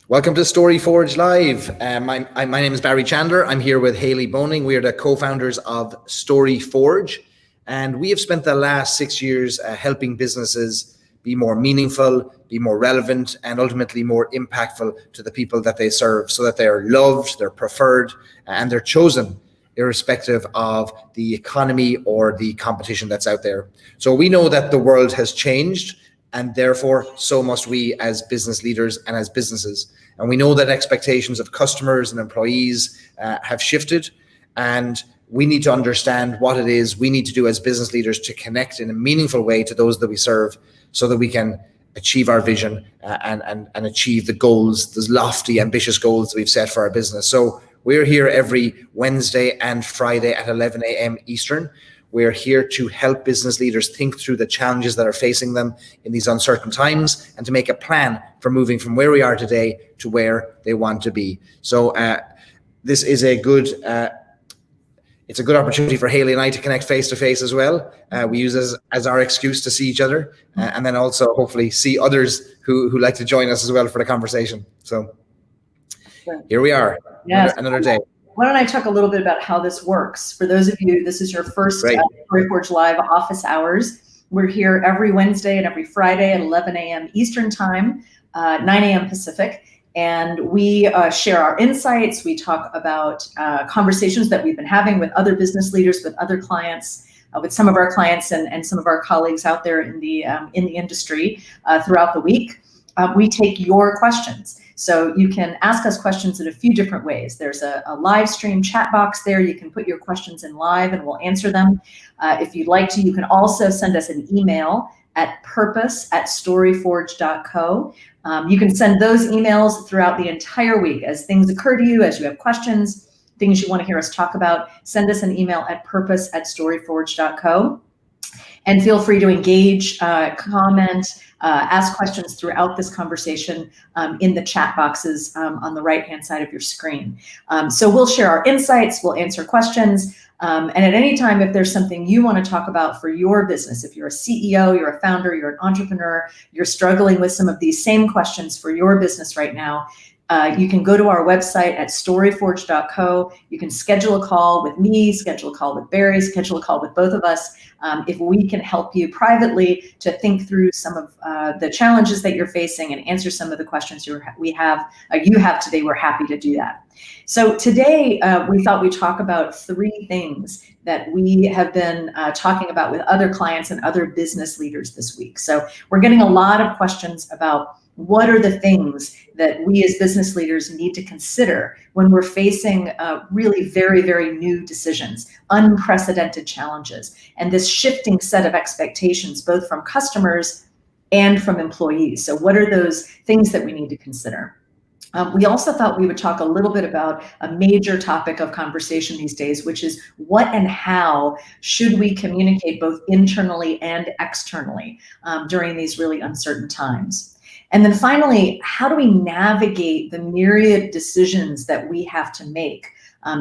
Welcome to Storyforge Live. My name is Barry Chandler. I'm here with Hayley Boning. We are the co-founders of Storyforge, and we have spent the last 6 years helping businesses be more meaningful, be more relevant, and ultimately more impactful to the people that they serve, so that they are loved, they're preferred, and they're chosen, irrespective of the economy or the competition that's out there. So we know that the world has changed, and therefore so must we as business leaders and as businesses. And we know that expectations of customers and employees have shifted, and we need to understand what it is we need to do as business leaders to connect in a meaningful way to those that we serve, so that we can achieve our vision and achieve the goals, those lofty, ambitious goals that we've set for our business. So we're here every Wednesday and Friday at 11 a.m. Eastern. We're here to help business leaders think through the challenges that are facing them in these uncertain times, and to make a plan for moving from where we are today to where they want to be. So this is a good it's a good opportunity for Hayley and I to connect face to face as well. We use this as our excuse to see each other, and then also hopefully see others who like to join us as well for the conversation. So here we are, yes. Another day. Why don't I talk a little bit about how this works? For those of you, this is your first Storyforge Live office hours. We're here every Wednesday and every Friday at 11 a.m. Eastern Time, 9 a.m. Pacific. And we share our insights. We talk about conversations that we've been having with other business leaders, with other clients, with some of our clients and some of our colleagues out there in the industry throughout the week. We take your questions. So you can ask us questions in a few different ways. There's a live stream chat box there. You can put your questions in live and we'll answer them. If you'd like to, you can also send us an email at purpose@storyforge.co. You can send those emails throughout the entire week as things occur to you, as you have questions, things you want to hear us talk about. Send us an email at purpose@storyforge.co. And feel free to engage, comment, ask questions throughout this conversation in the chat boxes on the right-hand side of your screen. So we'll share our insights, we'll answer questions, and at any time, if there's something you want to talk about for your business, if you're a CEO, you're a founder, you're an entrepreneur, you're struggling with some of these same questions for your business right now, you can go to our website at storyforge.co. You can schedule a call with me, schedule a call with Barry, schedule a call with both of us. If we can help you privately to think through some of the challenges that you're facing and answer some of the questions you have today, we're happy to do that. So today we thought we'd talk about 3 things that we have been talking about with other clients and other business leaders this week. So we're getting a lot of questions about what are the things that we as business leaders need to consider when we're facing really very, very new decisions, unprecedented challenges, and this shifting set of expectations, both from customers and from employees. So what are those things that we need to consider? We also thought we would talk a little bit about a major topic of conversation these days, which is what and how should we communicate both internally and externally during these really uncertain times. And then finally, how do we navigate the myriad decisions that we have to make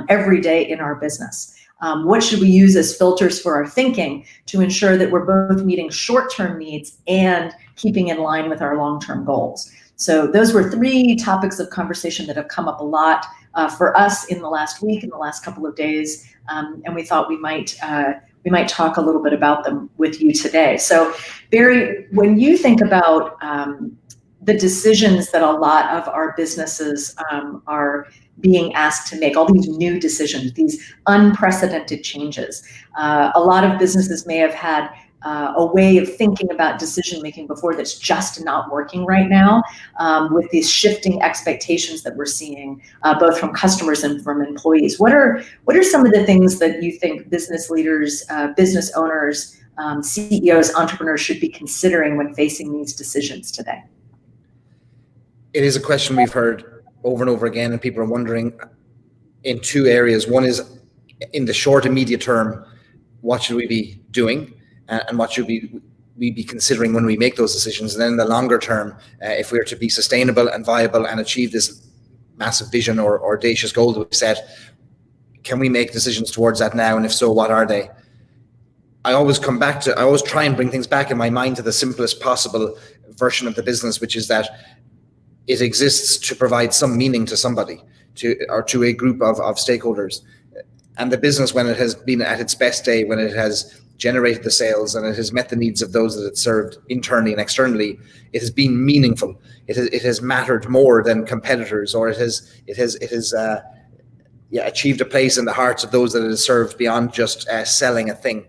every day in our business? What should we use as filters for our thinking to ensure that we're both meeting short-term needs and keeping in line with our long-term goals? So those were 3 topics of conversation that have come up a lot for us in the last week, in the last couple of days, and we thought we might talk a little bit about them with you today. So Barry, when you think about the decisions that a lot of our businesses are being asked to make, all these new decisions, these unprecedented changes. A lot of businesses may have had a way of thinking about decision making before that's just not working right now, with these shifting expectations that we're seeing both from customers and from employees. What are some of the things that you think business leaders, business owners, CEOs, entrepreneurs should be considering when facing these decisions today? It is a question we've heard over and over again, and people are wondering in 2 areas. One is in the short, immediate term, what should we be doing, and what should we be considering when we make those decisions? And then in the longer term, if we're to be sustainable and viable and achieve this massive vision or audacious goal that we've set, can we make decisions towards that now? And if so, what are they? I always try and bring things back in my mind to the simplest possible version of the business, which is that it exists to provide some meaning to somebody, or to a group of stakeholders. And the business, when it has been at its best day, when it has generated the sales and it has met the needs of those that it served internally and externally, it has been meaningful. It has mattered more than competitors, or it has achieved a place in the hearts of those that it has served beyond just selling a thing.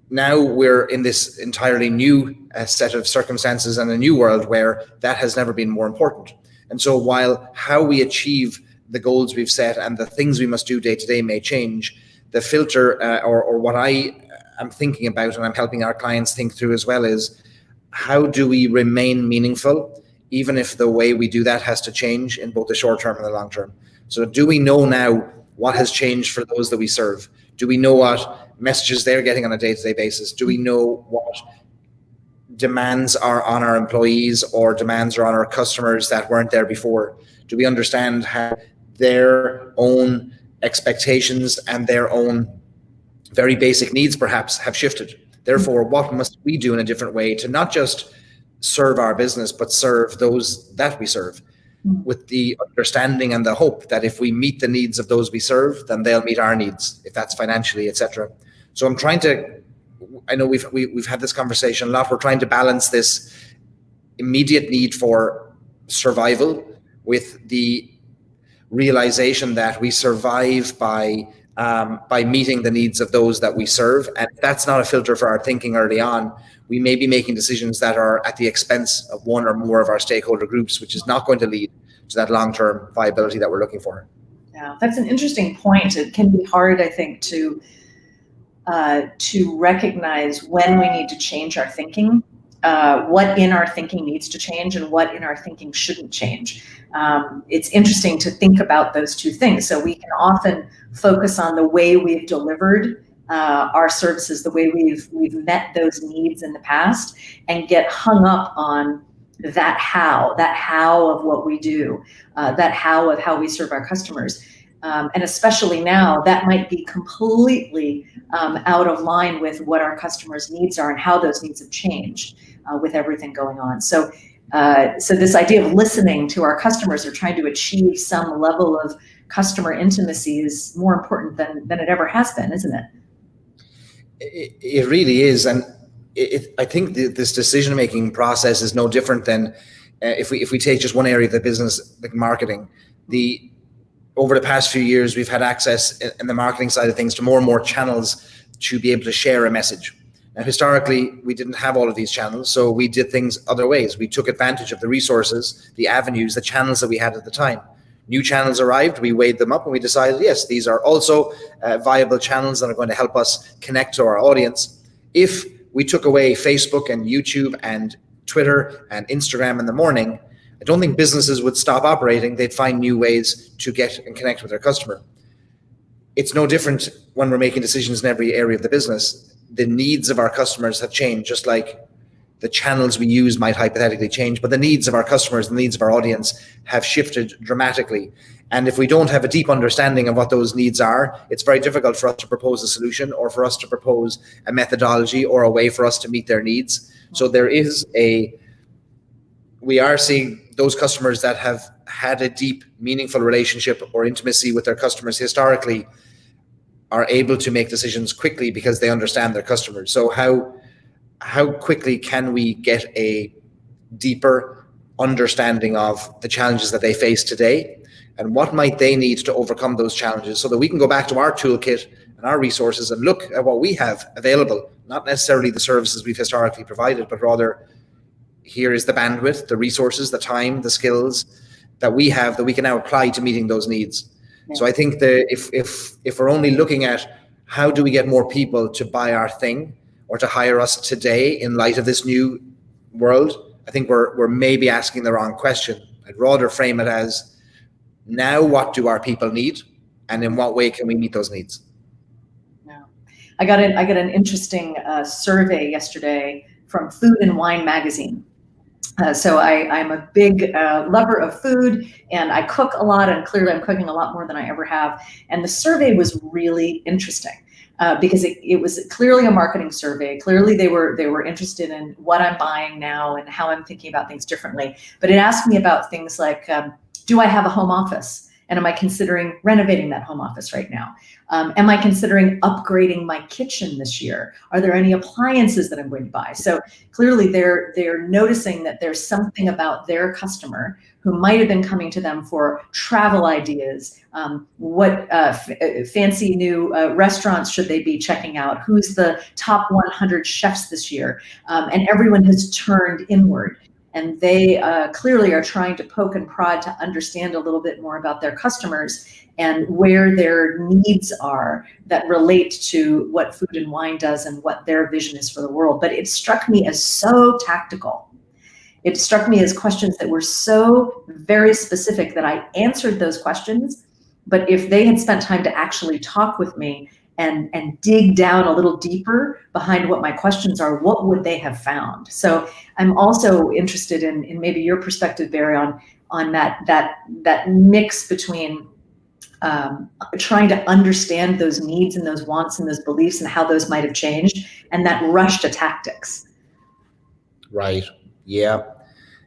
Now we're in this entirely new set of circumstances and a new world where that has never been more important. And so while how we achieve the goals we've set and the things we must do day to day may change, the filter or what I am thinking about and I'm helping our clients think through as well is, how do we remain meaningful, even if the way we do that has to change in both the short term and the long term? So do we know now what has changed for those that we serve? Do we know what messages they're getting on a day-to-day basis? Do we know what demands are on our employees or demands are on our customers that weren't there before? Do we understand how their own expectations and their own very basic needs perhaps have shifted? Therefore, what must we do in a different way to not just serve our business, but serve those that we serve, with the understanding and the hope that if we meet the needs of those we serve, then they'll meet our needs, if that's financially, etc. So I'm trying to, I know we've had this conversation a lot, we're trying to balance this immediate need for survival with the realization that we survive by meeting the needs of those that we serve. And if that's not a filter for our thinking early on, we may be making decisions that are at the expense of one or more of our stakeholder groups, which is not going to lead to that long-term viability that we're looking for. Yeah, that's an interesting point. It can be hard, I think, to recognize when we need to change our thinking, what in our thinking needs to change and what in our thinking shouldn't change. It's interesting to think about those two things. So we can often focus on the way we've delivered our services, the way we've met those needs in the past, and get hung up on that how of what we do, that how of how we serve our customers. And especially now, that might be completely out of line with what our customers' needs are and how those needs have changed with everything going on. So this idea of listening to our customers or trying to achieve some level of customer intimacy is more important than it ever has been, isn't it? It really is. And I think this decision-making process is no different than if we take just one area of the business, like marketing. Over the past few years, we've had access in the marketing side of things to more and more channels to be able to share a message. Now, historically, we didn't have all of these channels, so we did things other ways. We took advantage of the resources, the avenues, the channels that we had at the time. New channels arrived, we weighed them up, and we decided, yes, these are also viable channels that are going to help us connect to our audience. If we took away Facebook and YouTube and Twitter and Instagram in the morning, I don't think businesses would stop operating. They'd find new ways to get and connect with their customer. It's no different when we're making decisions in every area of the business. The needs of our customers have changed, just like the channels we use might hypothetically change, but the needs of our customers, the needs of our audience have shifted dramatically. And if we don't have a deep understanding of what those needs are, it's very difficult for us to propose a solution or for us to propose a methodology or a way for us to meet their needs. So we are seeing those customers that have had a deep, meaningful relationship or intimacy with their customers historically are able to make decisions quickly because they understand their customers. So how quickly can we get a deeper understanding of the challenges that they face today, and what might they need to overcome those challenges, so that we can go back to our toolkit and our resources and look at what we have available, not necessarily the services we've historically provided, but rather, here is the bandwidth, the resources, the time, the skills that we have that we can now apply to meeting those needs. Yeah. So I think that if we're only looking at how do we get more people to buy our thing or to hire us today in light of this new world, I think we're maybe asking the wrong question. I'd rather frame it as, now what do our people need, and in what way can we meet those needs? Yeah. I got an interesting survey yesterday from Food and Wine magazine. So I'm a big lover of food, and I cook a lot, and clearly I'm cooking a lot more than I ever have. And the survey was really interesting. because it was clearly a marketing survey. Clearly they were interested in what I'm buying now and how I'm thinking about things differently. But it asked me about things like, do I have a home office? And am I considering renovating that home office right now? Am I considering upgrading my kitchen this year? Are there any appliances that I'm going to buy? So clearly they're noticing that there's something about their customer who might have been coming to them for travel ideas. What fancy new restaurants should they be checking out? Who's the top 100 chefs this year? And everyone has turned inward. And they clearly are trying to poke and prod to understand a little bit more about their customers and where their needs are that relate to what Food and Wine does and what their vision is for the world. But it struck me as so tactical. It struck me as questions that were so very specific that I answered those questions. But if they had spent time to actually talk with me and dig down a little deeper behind what my questions are, what would they have found? So I'm also interested in maybe your perspective, Barry, on that mix between trying to understand those needs and those wants and those beliefs and how those might have changed, and that rush to tactics. Right. Yeah.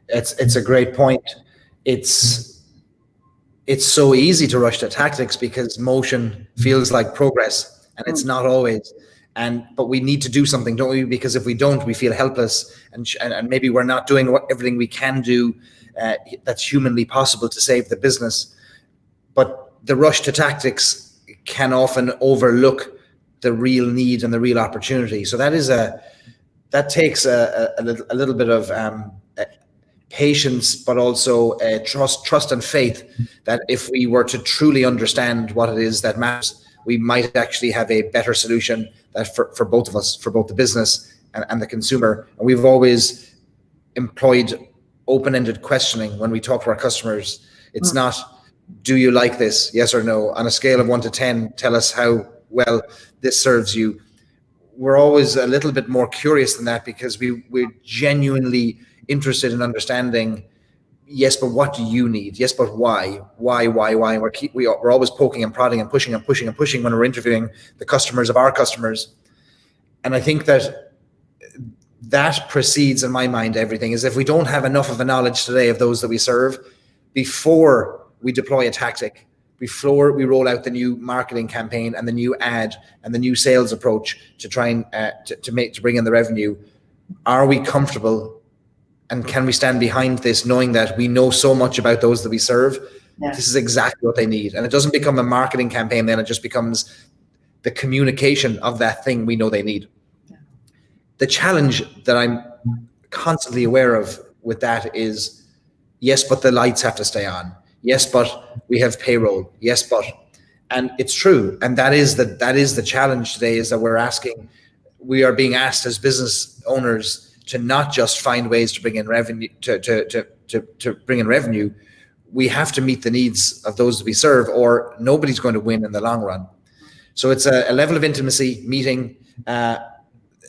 It's a great point. It's so easy to rush to tactics because motion feels like progress. And it's not always, but we need to do something, don't we? Because if we don't, we feel helpless, and maybe we're not doing everything we can do that's humanly possible to save the business. But the rush to tactics can often overlook the real need and the real opportunity. So that takes a little bit of patience, but also trust and faith that if we were to truly understand what it is that matters, we might actually have a better solution that for both of us, for both the business and the consumer. And we've always employed open-ended questioning when we talk to our customers. It's not, do you like this? Yes or no? On a scale of 1 to 10, tell us how well this serves you. We're always a little bit more curious than that because we're genuinely interested in understanding. Yes, but what do you need? Yes, but why? Why? And we're always poking and prodding and pushing when we're interviewing the customers of our customers. And I think that precedes, in my mind, everything. Is if we don't have enough of a knowledge today of those that we serve before we deploy a tactic, before we roll out the new marketing campaign and the new ad and the new sales approach to try and to bring in the revenue, are we comfortable? And can we stand behind this, knowing that we know so much about those that we serve? Yeah. This is exactly what they need. And it doesn't become a marketing campaign, then it just becomes the communication of that thing we know they need. Yeah. The challenge that I'm constantly aware of with that is, yes, but the lights have to stay on. Yes, but we have payroll. Yes, but, and it's true. And that is the challenge today, is that we are being asked as business owners to not just find ways to bring in revenue, to bring in revenue. We have to meet the needs of those that we serve, or nobody's going to win in the long run. So it's a level of intimacy meeting, a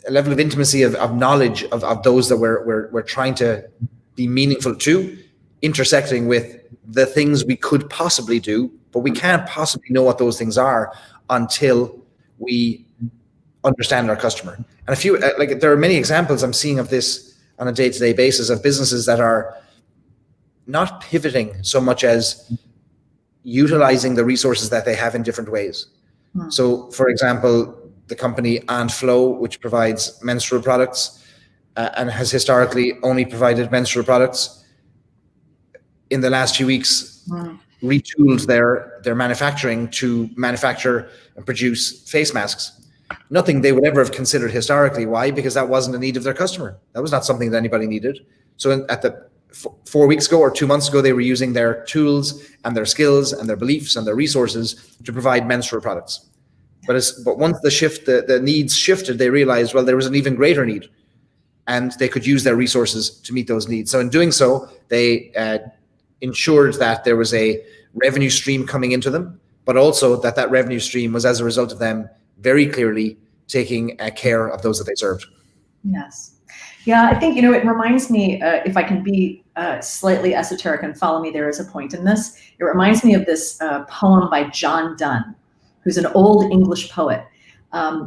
level of intimacy of knowledge of those that we're trying to be meaningful to, intersecting with the things we could possibly do, but we can't possibly know what those things are until we understand our customer. And there are many examples I'm seeing of this on a day-to-day basis of businesses that are not pivoting so much as utilizing the resources that they have in different ways. So, for example, the company Ant Flow, which provides menstrual products and has historically only provided menstrual products, in the last few weeks retooled their manufacturing to manufacture and produce face masks. Nothing they would ever have considered historically. Why? Because that wasn't a need of their customer. That was not something that anybody needed. So at the 4 weeks ago or 2 months ago, they were using their tools and their skills and their beliefs and their resources to provide menstrual products. But once the needs shifted, they realized, well, there was an even greater need, and they could use their resources to meet those needs. So in doing so, they ensured that there was a revenue stream coming into them, but also that revenue stream was as a result of them very clearly taking care of those that they served. Yes. Yeah, I think, it reminds me, if I can be slightly esoteric and follow me, there is a point in this. It reminds me of this poem by John Donne, who's an old English poet.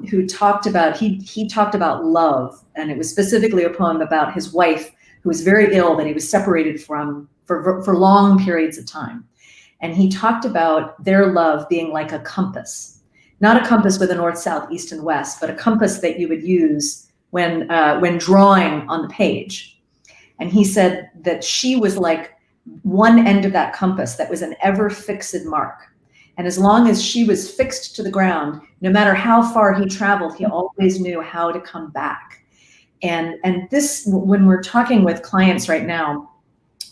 who talked about, he talked about love, and it was specifically a poem about his wife who was very ill that he was separated from for long periods of time. And he talked about their love being like a compass, not a compass with a north, south, east, and west, but a compass that you would use when drawing on the page. And he said that she was like one end of that compass that was an ever fixed mark. And as long as she was fixed to the ground, no matter how far he traveled, he always knew how to come back. And this, when we're talking with clients right now,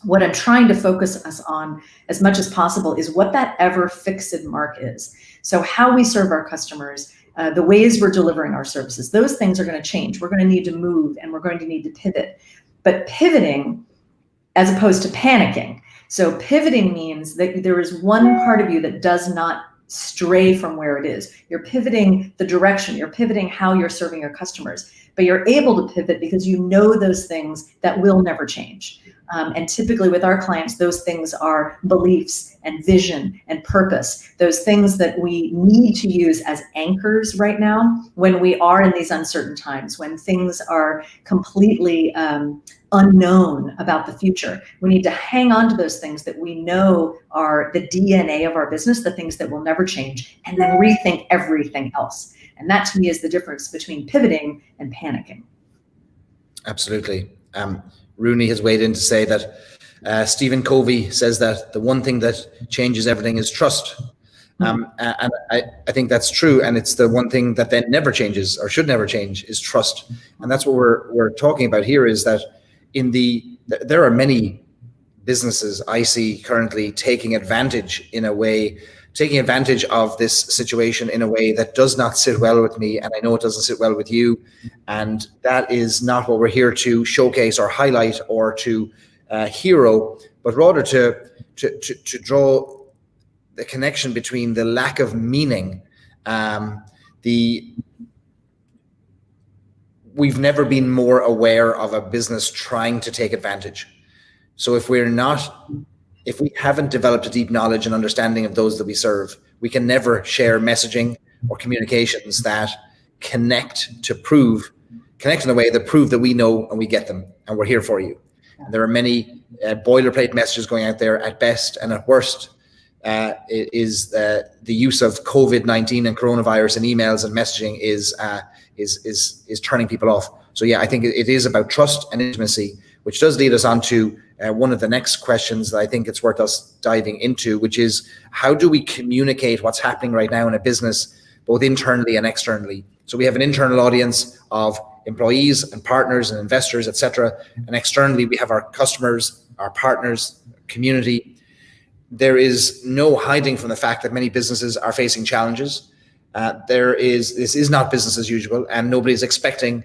what I'm trying to focus us on as much as possible is what that ever fixed mark is. So how we serve our customers, the ways we're delivering our services, those things are going to change. We're going to need to move, and we're going to need to pivot. But pivoting as opposed to panicking. So pivoting means that there is one part of you that does not stray from where it is. You're pivoting the direction, you're pivoting how you're serving your customers, but you're able to pivot because you know those things that will never change. And typically with our clients, those things are beliefs and vision and purpose, those things that we need to use as anchors right now when we are in these uncertain times, when things are completely unknown about the future. We need to hang on to those things that we know are the DNA of our business, the things that will never change, and then rethink everything else. And that to me is the difference between pivoting and panicking. Absolutely. Rooney has weighed in to say that Stephen Covey says that the one thing that changes everything is trust. And I think that's true. And it's the one thing that then never changes or should never change is trust. And that's what we're talking about here, is that there are many businesses I see currently taking advantage of this situation in a way that does not sit well with me, and I know it doesn't sit well with you, and that is not what we're here to showcase or highlight or to hero, but rather to draw the connection between the lack of meaning. We've never been more aware of a business trying to take advantage. So if we haven't developed a deep knowledge and understanding of those that we serve, we can never share messaging or communications that connect in a way that prove that we know and we get them and we're here for you. And there are many boilerplate messages going out there at best, and at worst is the use of COVID-19 and coronavirus and emails and messaging is turning people off. So yeah, I think it is about trust and intimacy, which does lead us on to one of the next questions that I think it's worth us diving into, which is how do we communicate what's happening right now in a business, both internally and externally? So we have an internal audience of employees and partners and investors, etc. And externally, we have our customers, our partners, community. There is no hiding from the fact that many businesses are facing challenges. This is not business as usual, and nobody's expecting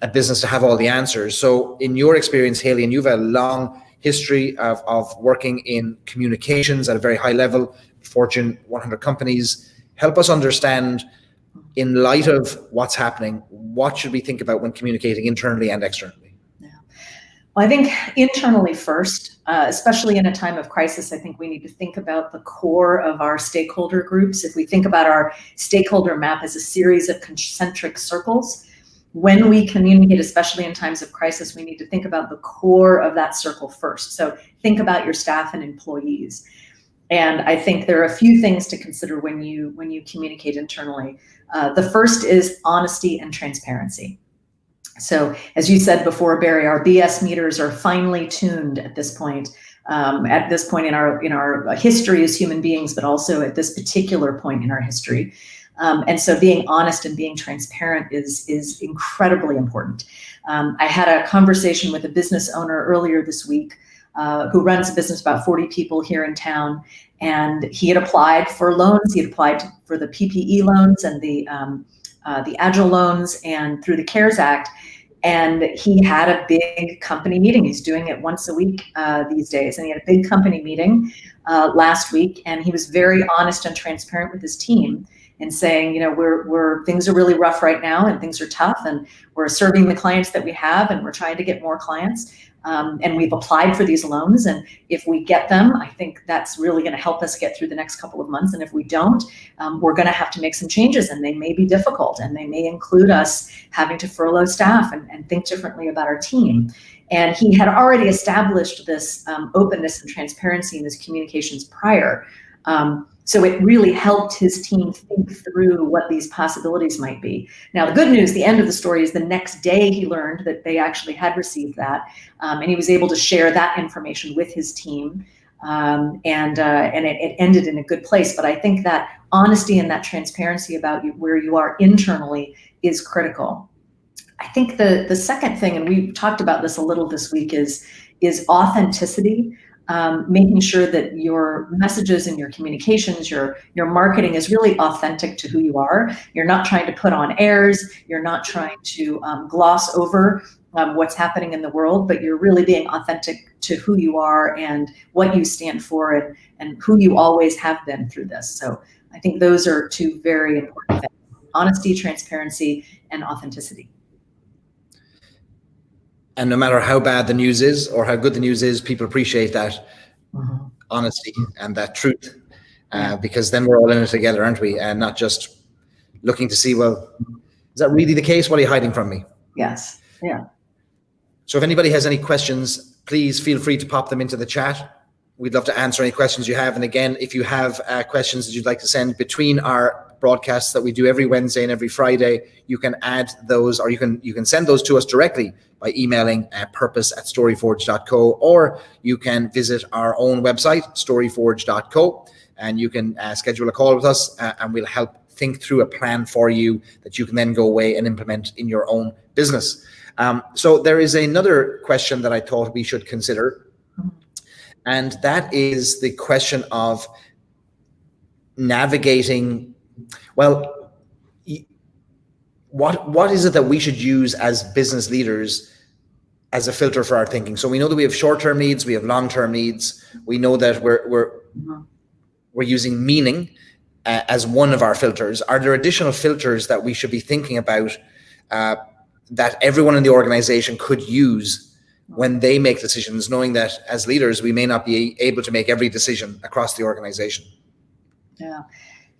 a business to have all the answers. So in your experience, Haley, and you've a long history of working in communications at a very high level, Fortune 100 companies, help us understand, in light of what's happening, what should we think about when communicating internally and externally? Yeah. Well, I think internally first, especially in a time of crisis, I think we need to think about the core of our stakeholder groups. If we think about our stakeholder map as a series of concentric circles, when we communicate, especially in times of crisis, we need to think about the core of that circle first. So think about your staff and employees. And I think there are a few things to consider when you communicate internally. The first is honesty and transparency. So as you said before, Barry, our BS meters are finely tuned at this point. In our history as human beings, but also at this particular point in our history. And so being honest and being transparent is incredibly important. I had a conversation with a business owner earlier this week who runs a business, about 40 people here in town. And he had applied for loans. He had applied for the PPE loans and the Agile loans and through the CARES Act. And he had a big company meeting. He's doing it once a week these days. And he had a big company meeting last week. And he was very honest and transparent with his team. and saying, we're things are really rough right now and things are tough, and we're serving the clients that we have and we're trying to get more clients. And we've applied for these loans, and if we get them, I think that's really going to help us get through the next couple of months. And if we don't, we're going to have to make some changes, and they may be difficult, and they may include us having to furlough staff and think differently about our team. And he had already established this openness and transparency in his communications prior. So it really helped his team think through what these possibilities might be. Now, the good news, the end of the story, is the next day he learned that they actually had received that, and he was able to share that information with his team, and it ended in a good place. But I think that honesty and that transparency about where you are internally is critical. I think the second thing, and we've talked about this a little this week, is authenticity. Making sure that your messages and your communications, your marketing is really authentic to who you are. You're not trying to put on airs. You're not trying to gloss over what's happening in the world, but you're really being authentic to who you are and what you stand for, and who you always have been through this. So I think those are two very important things: honesty, transparency, and authenticity. And no matter how bad the news is or how good the news is, people appreciate that honesty and that truth, because then we're all in it together, aren't we? And not just looking to see, well, is that really the case? What are you hiding from me? Yes. Yeah. So if anybody has any questions, please feel free to pop them into the chat. We'd love to answer any questions you have. And again, if you have questions that you'd like to send between our broadcasts that we do every Wednesday and every Friday, you can add those, or you can send those to us directly by emailing purpose@storyforge.co, or you can visit our own website, storyforge.co, and you can schedule a call with us, and we'll help think through a plan for you that you can then go away and implement in your own business. So there is another question that I thought we should consider, and that is the question of navigating, well, what is it that we should use as business leaders as a filter for our thinking? So we know that we have short-term needs, we have long-term needs. We know that we're using meaning as one of our filters. Are there additional filters that we should be thinking about that everyone in the organization could use when they make decisions, knowing that as leaders, we may not be able to make every decision across the organization?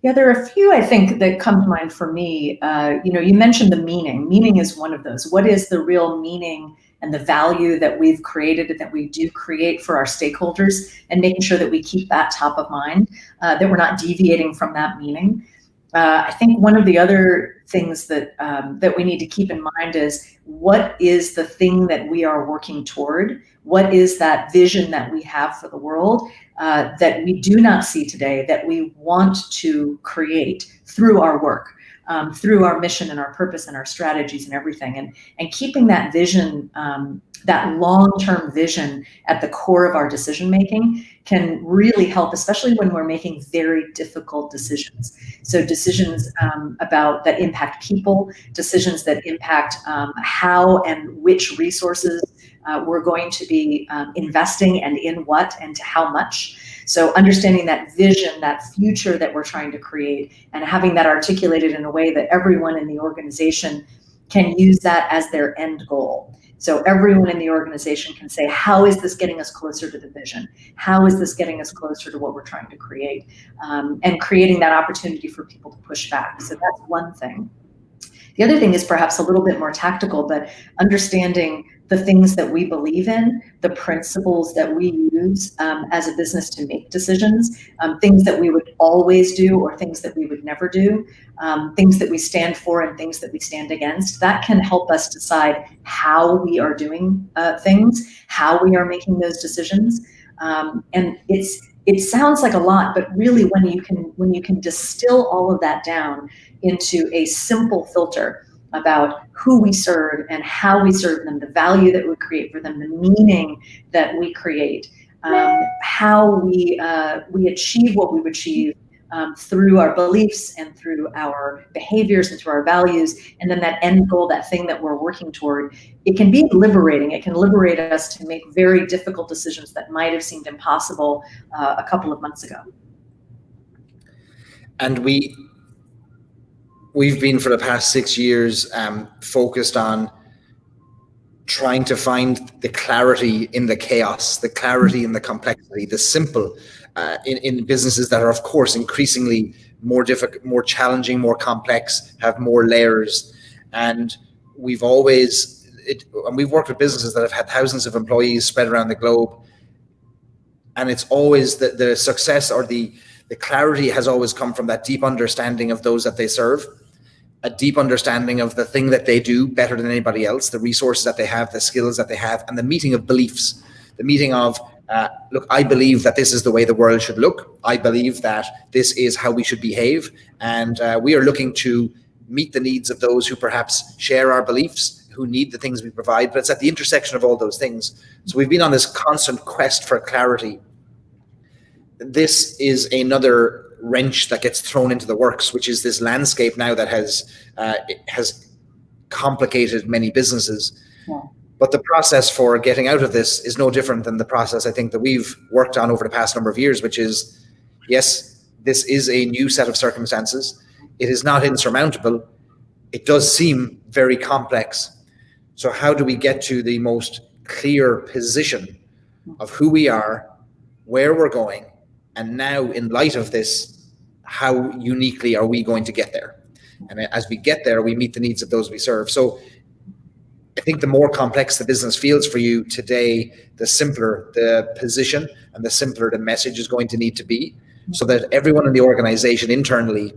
Yeah, there are a few, I think, that come to mind for me. You mentioned the meaning. Meaning is one of those. What is the real meaning and the value that we've created and that we do create for our stakeholders, and making sure that we keep that top of mind, that we're not deviating from that meaning. I think one of the other things that we need to keep in mind is, what is the thing that we are working toward? What is that vision that we have for the world that we do not see today, that we want to create through our work, through our mission and our purpose and our strategies and everything, and keeping that vision, that long-term vision at the core of our decision making can really help, especially when we're making very difficult decisions. So decisions about that impact people, decisions that impact how and which resources we're going to be investing, and in what and to how much. So understanding that vision, that future that we're trying to create, and having that articulated in a way that everyone in the organization can use that as their end goal. So everyone in the organization can say, how is this getting us closer to the vision? How is this getting us closer to what we're trying to create? And creating that opportunity for people to push back. So that's one thing. The other thing is perhaps a little bit more tactical, but understanding the things that we believe in, the principles that we use as a business to make decisions, things that we would always do or things that we would never do, things that we stand for and things that we stand against. That can help us decide how we are doing things, how we are making those decisions. And it sounds like a lot, but really when you can distill all of that down into a simple filter about who we serve and how we serve them, the value that we create for them, the meaning that we create, how we achieve what we achieve through our beliefs and through our behaviors and through our values, and then that end goal, that thing that we're working toward, it can be liberating. It can liberate us to make very difficult decisions that might have seemed impossible a couple of months ago. And we we've been for the past 6 years focused on trying to find the clarity in the chaos, the clarity in the complexity, the simple in businesses that are, of course, increasingly more difficult, more challenging, more complex, have more layers. And we've worked with businesses that have had thousands of employees spread around the globe. And it's always the success or the clarity has always come from that deep understanding of those that they serve, a deep understanding of the thing that they do better than anybody else, the resources that they have, the skills that they have, and the meeting of beliefs, the meeting of, look, I believe that this is the way the world should look. I believe that this is how we should behave. And we are looking to meet the needs of those who perhaps share our beliefs, who need the things we provide, but it's at the intersection of all those things. So we've been on this constant quest for clarity. This is another wrench that gets thrown into the works, which is this landscape now that has complicated many businesses. Yeah. But the process for getting out of this is no different than the process I think that we've worked on over the past number of years, which is, yes, this is a new set of circumstances. It is not insurmountable. It does seem very complex. So how do we get to the most clear position of who we are, where we're going, and now in light of this, how uniquely are we going to get there? And as we get there, we meet the needs of those we serve. So I think the more complex the business feels for you today, the simpler the position and the simpler the message is going to need to be, so that everyone in the organization internally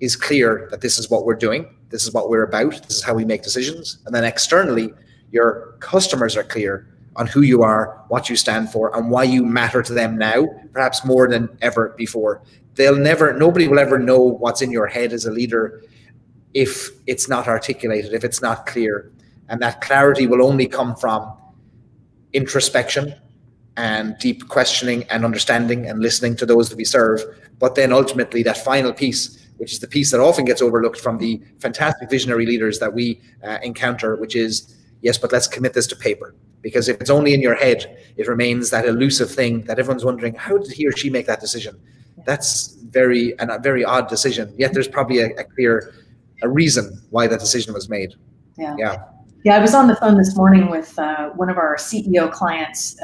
is clear that this is what we're doing, this is what we're about, this is how we make decisions. And then externally, your customers are clear on who you are, what you stand for, and why you matter to them now, perhaps more than ever before. Nobody will ever know what's in your head as a leader if it's not articulated, if it's not clear. And that clarity will only come from introspection and deep questioning and understanding and listening to those that we serve. But then ultimately that final piece, which is the piece that often gets overlooked from the fantastic visionary leaders that we encounter, which is, yes, but let's commit this to paper. Because if it's only in your head, it remains that elusive thing that everyone's wondering, how did he or she make that decision? That's a very odd decision. Yet there's probably a clear reason why that decision was made. Yeah, I was on the phone this morning with one of our CEO clients,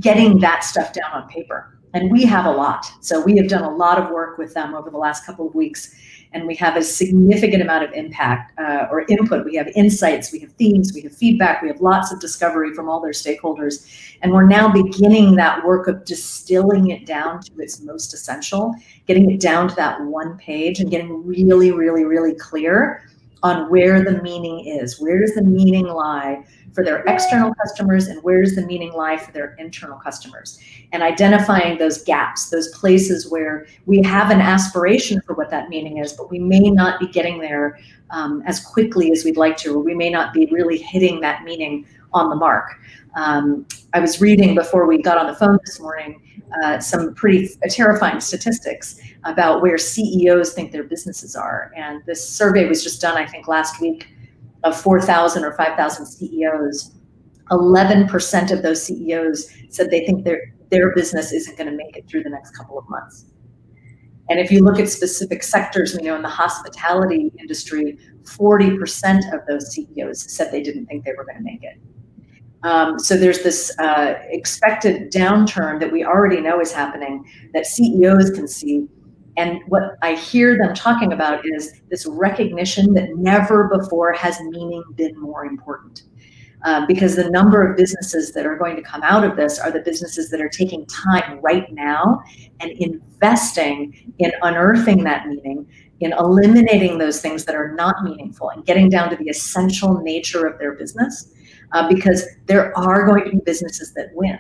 getting that stuff down on paper. And we have a lot. So we have done a lot of work with them over the last couple of weeks, and we have a significant amount of impact or input. We have insights, we have themes, we have feedback, we have lots of discovery from all their stakeholders. And we're now beginning that work of distilling it down to its most essential, getting it down to that one page and getting really, really, really clear on where the meaning is. Where does the meaning lie for their external customers, and where does the meaning lie for their internal customers? And identifying those gaps, those places where we have an aspiration for what that meaning is, but we may not be getting there as quickly as we'd like to, or we may not be really hitting that meaning on the mark. I was reading before we got on the phone this morning some pretty terrifying statistics about where CEOs think their businesses are. And this survey was just done, I think, last week of 4,000 or 5,000 CEOs. 11% of those CEOs said they think their business isn't going to make it through the next couple of months. And if you look at specific sectors, we know in the hospitality industry, 40% of those CEOs said they didn't think they were going to make it. So there's this expected downturn that we already know is happening that CEOs can see. And what I hear them talking about is this recognition that never before has meaning been more important. Because the number of businesses that are going to come out of this are the businesses that are taking time right now and investing in unearthing that meaning, in eliminating those things that are not meaningful and getting down to the essential nature of their business. Because there are going to be businesses that win.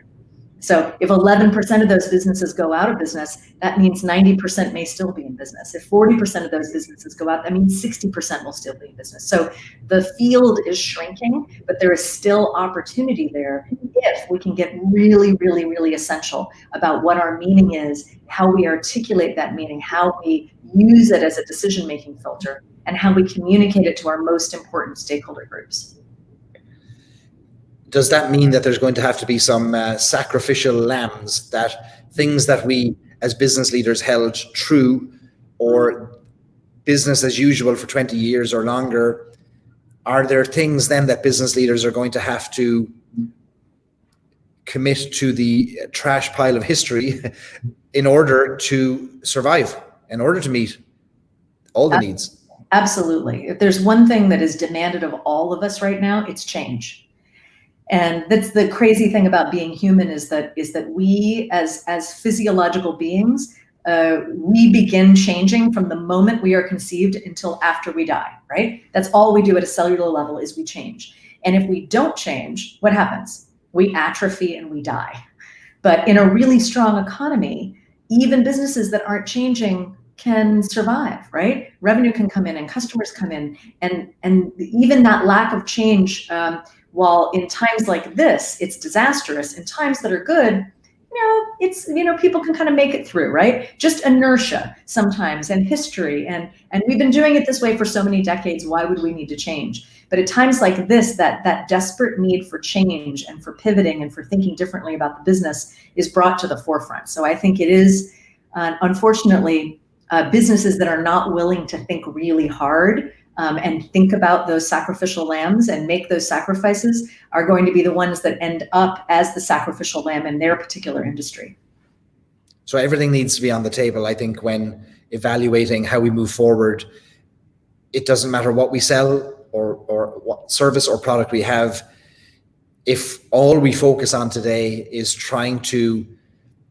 So if 11% of those businesses go out of business, that means 90% may still be in business. If 40% of those businesses go out, that means 60% will still be in business. So the field is shrinking, but there is still opportunity there if we can get really, really, really essential about what our meaning is, how we articulate that meaning, how we use it as a decision-making filter, and how we communicate it to our most important stakeholder groups. Does that mean that there's going to have to be some sacrificial lambs, that things that we as business leaders held true, or business as usual for 20 years or longer, are there things then that business leaders are going to have to commit to the trash pile of history in order to survive, in order to meet all the needs? Absolutely. If there's one thing that is demanded of all of us right now, it's change. And that's the crazy thing about being human, is that we as physiological beings, we begin changing from the moment we are conceived until after we die, right? That's all we do at a cellular level, is we change. And if we don't change, what happens? We atrophy and we die. But in a really strong economy, even businesses that aren't changing can survive, right? Revenue can come in and customers come in, and even that lack of change, while in times like this, it's disastrous, in times that are good, it's, people can kind of make it through, right? Just inertia sometimes, and history, and we've been doing it this way for so many decades. Why would we need to change? But at times like this, that desperate need for change and for pivoting and for thinking differently about the business is brought to the forefront. So I think it is, unfortunately, businesses that are not willing to think really hard and think about those sacrificial lambs and make those sacrifices are going to be the ones that end up as the sacrificial lamb in their particular industry. So everything needs to be on the table, I think, when evaluating how we move forward. It doesn't matter what we sell or what service or product we have. If all we focus on today is trying to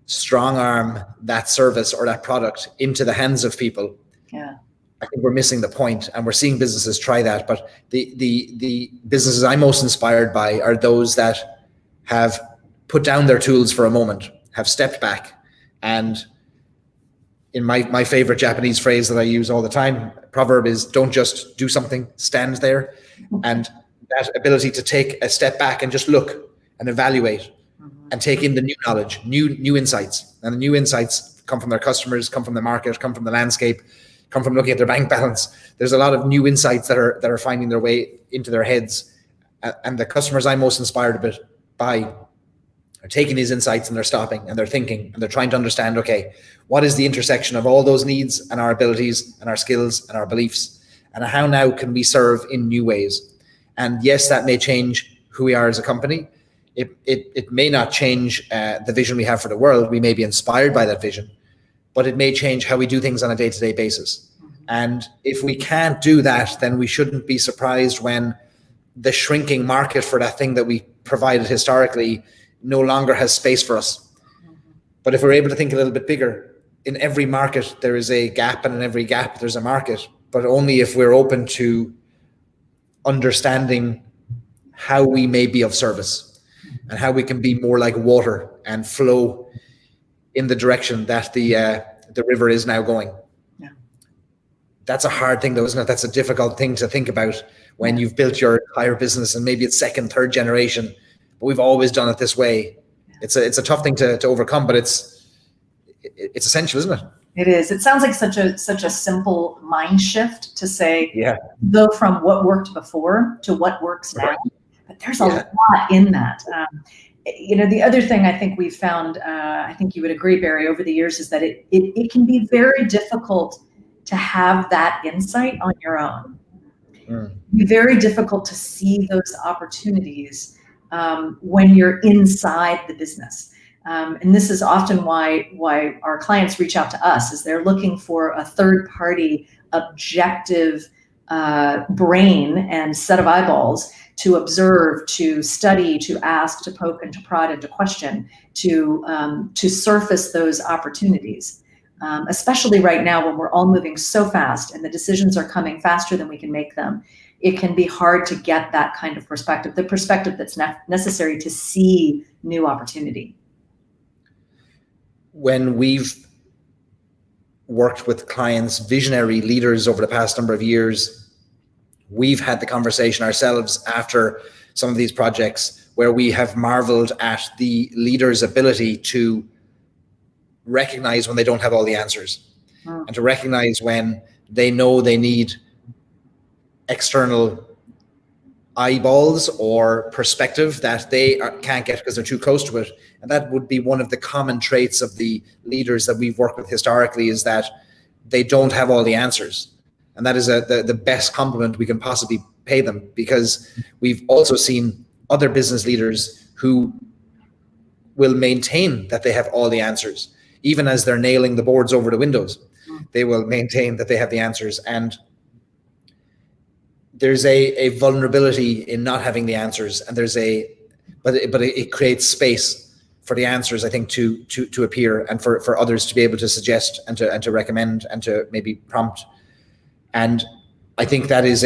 strong arm that service or that product into the hands of people, I think we're missing the point, and we're seeing businesses try that. But the businesses I'm most inspired by are those that have put down their tools for a moment, have stepped back, and in my favorite Japanese phrase that I use all the time, proverb is, don't just do something, stand there. And that ability to take a step back and just look and evaluate and take in the new knowledge, new insights. And the new insights come from their customers, come from the market, come from the landscape, come from looking at their bank balance. There's a lot of new insights that are finding their way into their heads. And the customers I'm most inspired by are taking these insights and they're stopping and they're thinking and they're trying to understand, okay, what is the intersection of all those needs and our abilities and our skills and our beliefs, and how now can we serve in new ways? And yes, that may change who we are as a company. It may not change the vision we have for the world. We may be inspired by that vision, but it may change how we do things on a day-to-day basis. And if we can't do that, then we shouldn't be surprised when the shrinking market for that thing that we provided historically no longer has space for us. But if we're able to think a little bit bigger, in every market there is a gap, and in every gap there's a market, but only if we're open to understanding how we may be of service and how we can be more like water and flow in the direction that the river is now going. Yeah. That's a hard thing though, isn't it? That's a difficult thing to think about when you've built your entire business and maybe it's second, third generation, but we've always done it this way. It's a tough thing to overcome, but it's essential, isn't it? It is. It sounds like such a simple mind shift to say, go from what worked before to what works now. Right. But there's a lot in that. The other thing I think we've found, I think you would agree, Barry, over the years, is that it can be very difficult to have that insight on your own. It'd be very difficult to see those opportunities when you're inside the business. And this is often why our clients reach out to us, is they're looking for a third-party objective brain and set of eyeballs to observe, to study, to ask, to poke, and to prod, and to question, to surface those opportunities. Especially right now when we're all moving so fast and the decisions are coming faster than we can make them, it can be hard to get that kind of perspective, the perspective that's necessary to see new opportunity. When we've worked with clients, visionary leaders over the past number of years, we've had the conversation ourselves after some of these projects where we have marveled at the leader's ability to recognize when they don't have all the answers and to recognize when they know they need external eyeballs or perspective that they can't get because they're too close to it. And that would be one of the common traits of the leaders that we've worked with historically, is that they don't have all the answers. And that is the best compliment we can possibly pay them, because we've also seen other business leaders who will maintain that they have all the answers. Even as they're nailing the boards over the windows, they will maintain that they have the answers. And there's a vulnerability in not having the answers, and but it creates space for the answers, I think, to appear, and for others to be able to suggest and to recommend and to maybe prompt. And I think that is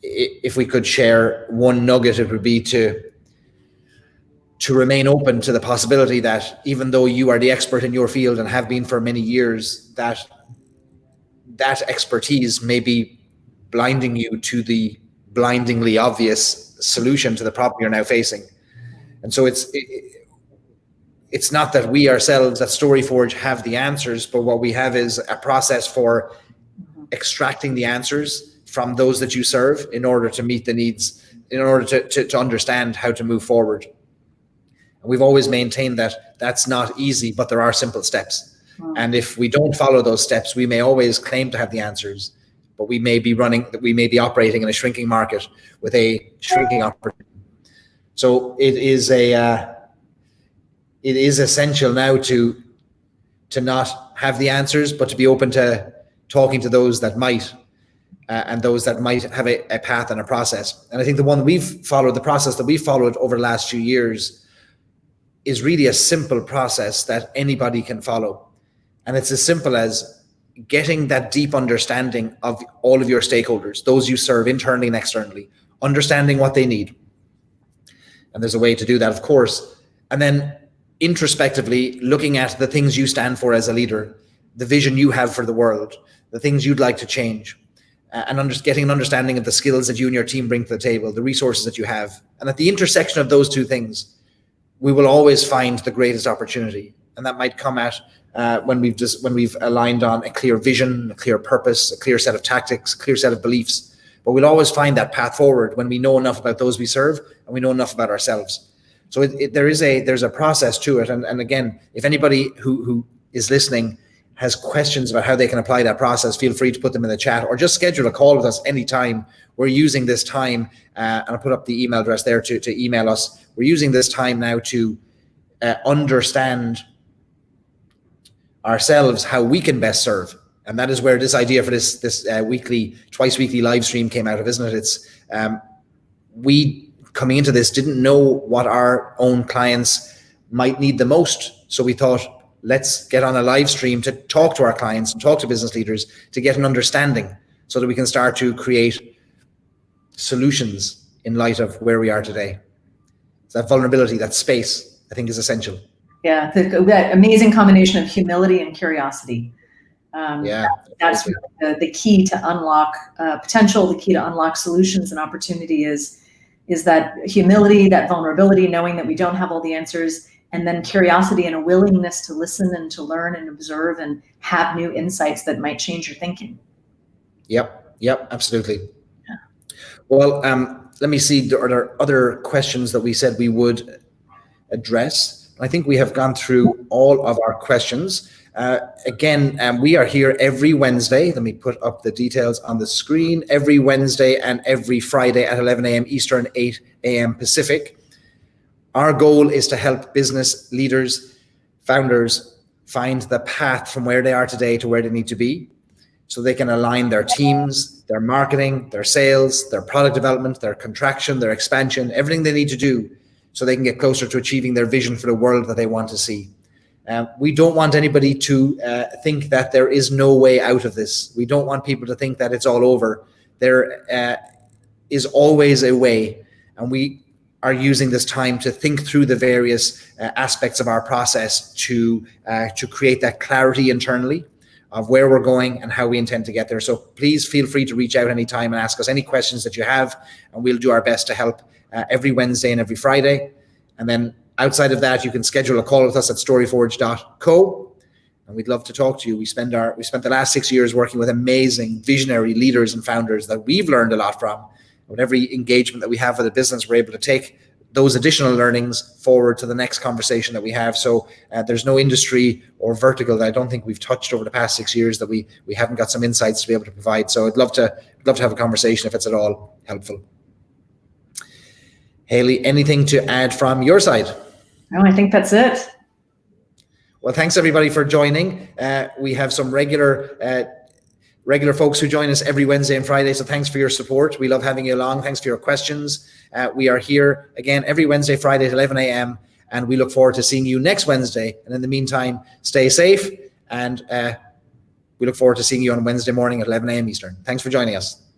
if we could share one nugget, it would be to remain open to the possibility that even though you are the expert in your field and have been for many years, that expertise may be blinding you to the blindingly obvious solution to the problem you're now facing. And so it's not that we ourselves at Storyforge have the answers, but what we have is a process for extracting the answers from those that you serve in order to meet the needs, in order to understand how to move forward. And we've always maintained that that's not easy, but there are simple steps. And if we don't follow those steps, we may always claim to have the answers, but we may be operating in a shrinking market with a shrinking opportunity. So it is essential now to not have the answers, but to be open to talking to those that might, and those that might have a path and a process. And I think the process that we've followed over the last few years is really a simple process that anybody can follow. And it's as simple as getting that deep understanding of all of your stakeholders, those you serve internally and externally, understanding what they need. And there's a way to do that, of course. And then introspectively looking at the things you stand for as a leader, the vision you have for the world, the things you'd like to change, and getting an understanding of the skills that you and your team bring to the table, the resources that you have. And at the intersection of those two things, we will always find the greatest opportunity. And that might come at when we've aligned on a clear vision, a clear purpose, a clear set of tactics, a clear set of beliefs. But we'll always find that path forward when we know enough about those we serve and we know enough about ourselves. So there's a process to it. And again, if anybody who is listening has questions about how they can apply that process, feel free to put them in the chat, or just schedule a call with us anytime. We're using this time, and I'll put up the email address there to email us. We're using this time now to understand ourselves, how we can best serve. And that is where this idea for this twice weekly live stream came out of, isn't it? It's we coming into this didn't know what our own clients might need the most. So we thought, let's get on a live stream to talk to our clients and talk to business leaders to get an understanding so that we can start to create solutions in light of where we are today. So that vulnerability, that space, I think is essential. Yeah, that amazing combination of humility and curiosity. That's really the key to unlock potential, the key to unlock solutions and opportunity is that humility, that vulnerability, knowing that we don't have all the answers, and then curiosity and a willingness to listen and to learn and observe and have new insights that might change your thinking. Yep, absolutely. Yeah. Well, let me see, are there other questions that we said we would address? I think we have gone through all of our questions. Again, we are here every Wednesday. Let me put up the details on the screen. Every Wednesday and every Friday at 11 a.m. Eastern, 8 a.m. Pacific. Our goal is to help business leaders, founders, find the path from where they are today to where they need to be, so they can align their teams, their marketing, their sales, their product development, their contraction, their expansion, everything they need to do so they can get closer to achieving their vision for the world that they want to see. We don't want anybody to think that there is no way out of this. We don't want people to think that it's all over. There is always a way, and we are using this time to think through the various aspects of our process to create that clarity internally of where we're going and how we intend to get there. So please feel free to reach out anytime and ask us any questions that you have, and we'll do our best to help every Wednesday and every Friday. And then outside of that, you can schedule a call with us at storyforge.co, and we'd love to talk to you. We spent the last 6 years working with amazing visionary leaders and founders that we've learned a lot from. With every engagement that we have with a business, we're able to take those additional learnings forward to the next conversation that we have. So there's no industry or vertical that I don't think we've touched over the past 6 years that we haven't got some insights to be able to provide. So I'd love to have a conversation if it's at all helpful. Hayley, anything to add from your side? No, I think that's it. Well, thanks everybody for joining. We have some regular folks who join us every Wednesday and Friday. So thanks for your support. We love having you along. Thanks for your questions. We are here again every Wednesday, Friday at 11 a.m. And we look forward to seeing you next Wednesday. And in the meantime, stay safe. And we look forward to seeing you on Wednesday morning at 11 a.m. Eastern. Thanks for joining us.